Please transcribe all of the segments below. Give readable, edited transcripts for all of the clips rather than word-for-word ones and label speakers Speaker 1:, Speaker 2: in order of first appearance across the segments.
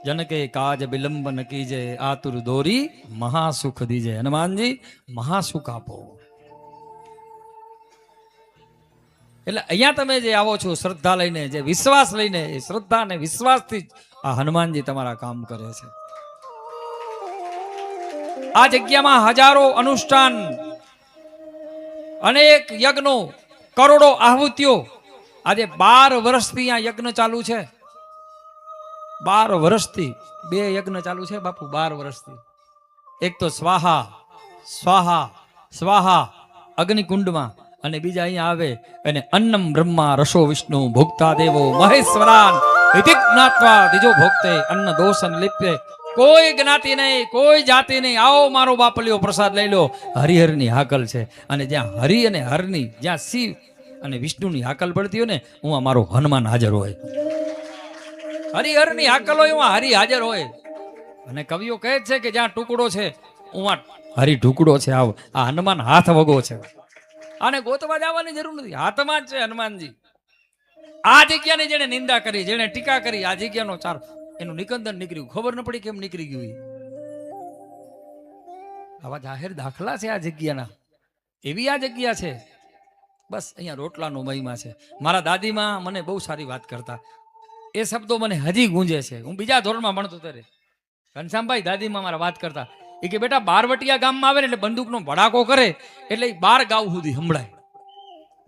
Speaker 1: जनके काज विलंब न कीजे आतुर दोरी महासुख दीजे। हनुमान जी महासुख आपो। એટલે અહીંયા તમે જે આવો છો શ્રદ્ધા લઈને, જે વિશ્વાસ લઈને, એ શ્રદ્ધા અને વિશ્વાસથી જ આ હનુમાનજી તમારા કામ કરે છે. આ જગ્યામાં હજારો અનુષ્ઠાન, અનેક યજ્ઞો, કરોડો આહુતિઓ. આજે 12 વર્ષથી આ યજ્ઞ ચાલુ છે. 12 વર્ષથી 2 યજ્ઞ ચાલુ છે બાપુ. 12 વર્ષથી. એક તો સ્વાહા સ્વાહા સ્વાહા અગ્નિકુંડમાં, અને બીજા અહીંયા આવે અને અન્નમ બ્રહ્મા રસો વિષ્ણુ ભોક્તા દેવો મહેશ્વરાન ઇતિ જ્ઞાત્વા દિજો ભોક્તે અન્ન દોષન લિપ્યે. કોઈ જ્ઞાતિ નહીં, કોઈ જાતિ નહીં. આવો મારો બાપલિયો પ્રસાદ લઈ લો. હરિહરની હાકલ છે, અને જ્યાં હરિ અને હરની, જ્યાં શિવ અને વિષ્ણુની હાકલ પડતી હોય ને, હું મારો હનુમાન હાજર હોય. હરિહરની હાકલ હોય, હું હરિ હાજર હોય. અને કવિઓ કહે છે કે જ્યાં ટુકડો છે, હું હરિ ટુકડો છે. આવ આ હનુમાન હાથ વગો છે. આને ગોતવા જવાની જરૂર નથી, હાથમાં જ છે હનુમાનજી. આ જગ્યાની જેને નિંદા કરી, જેને ટીકા કરી, આ જગ્યાનો ચાર એનું નિકંદન નીકળ્યું. ખબર ન પડી કેમ નીકળી ગયું. આવા જાહેર દાખલા છે આ જગ્યાના. એવી આ જગ્યા છે. બસ અહીંયા રોટલાનો મહિમા છે. મારા દાદીમાં મને બહુ સારી વાત કરતા. એ શબ્દો મને હજી ગુંજે છે. હું બીજા ધોરણમાં ભણતો ત્યારે ઘનશ્યામભાઈ દાદીમાં મારા વાત કરતા. એ કે બેટા, બારવટિયા ગામમાં આવે ને એટલે બંદૂકનો ભડાકો કરે એટલે 12 ગાવ સુધી સંભળાય.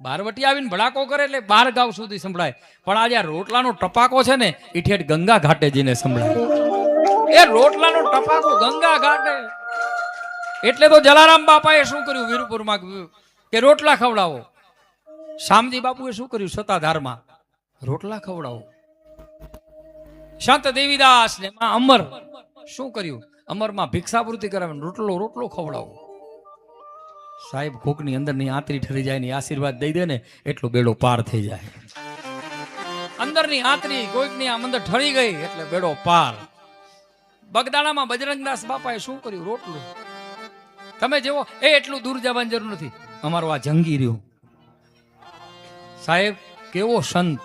Speaker 1: બારવટિયા આવીને ભડાકો કરે એટલે 12 ગાવ સુધી સંભળાય. પણ આજે રોટલાનો ટપાકો છે ને, એ ઠેઠ ગંગા ઘાટે જઈને સંભળાય. એ રોટલાનો ટપાકો ગંગા ઘાટે. એટલે તો જલારામ બાપાએ શું કર્યું વીરપુરમાં, કે રોટલા ખવડાવો. શામજી બાપુએ શું કર્યું સતાધારમાં, રોટલા ખવડાવો. સંત દેવીદાસ ને માં અમર શું કર્યું, અમરમાં ભિક્ષાવૃત્તિ કરાવે, રોટલો રોટલો ખવડાવો. સાહેબ કોકની અંદરની આંતરી ઠરી જાય ને આશીર્વાદ દઈ દે ને, એટલો બેડો પાર થઈ જાય. અંદરની આંતરી કોઈકની આમ અંદર ઠરી ગઈ એટલે બેડો પાર. બગદાણામાં બજરંગદાસ બાપાએ શું કર્યું, રોટલું. તમે જેવો એ એટલું દૂર જવાની જરૂર નથી. અમારો આ જંગી રહ્યો સાહેબ, કેવો સંત.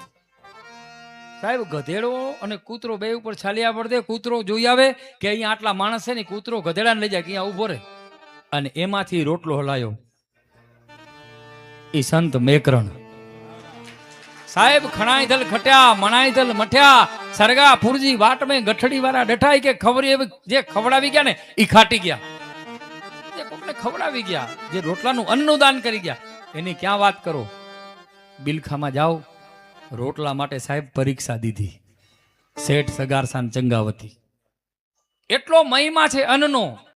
Speaker 1: સાહેબ ગધેડો અને કૂતરો બે ઉપર છાલિયા પડે. કૂતરો જોઈ આવે કે અહીંયા આટલા માણસ છે ને, કૂતરો ગધેડાને લઈ જાય કે અહીંયા ઉભો રહે, અને એમાંથી રોટલો હલાયો. એ સંત મેકરણ સાહેબ. ખણાઈધલ ખટ્યા, મણાઈધલ મઠ્યા, સરગા ફુરજી વાટ મેં ગઠડી વાળા ડઠાઈ. કે ખબરી જે ખવડાવી ગયા ને એ ખાટી ગયા. જે કોકને ખવડાવી ગયા, જે રોટલાનું અન્નનું દાન કરી ગયા, એની ક્યાં વાત કરો. બિલખામાં જાઓ, રોટલા માટે સાહેબ પરીક્ષા દીધી. શેઠ સગારસાન ચંગાવતી. એટલો મહિમા છે અન્નનો.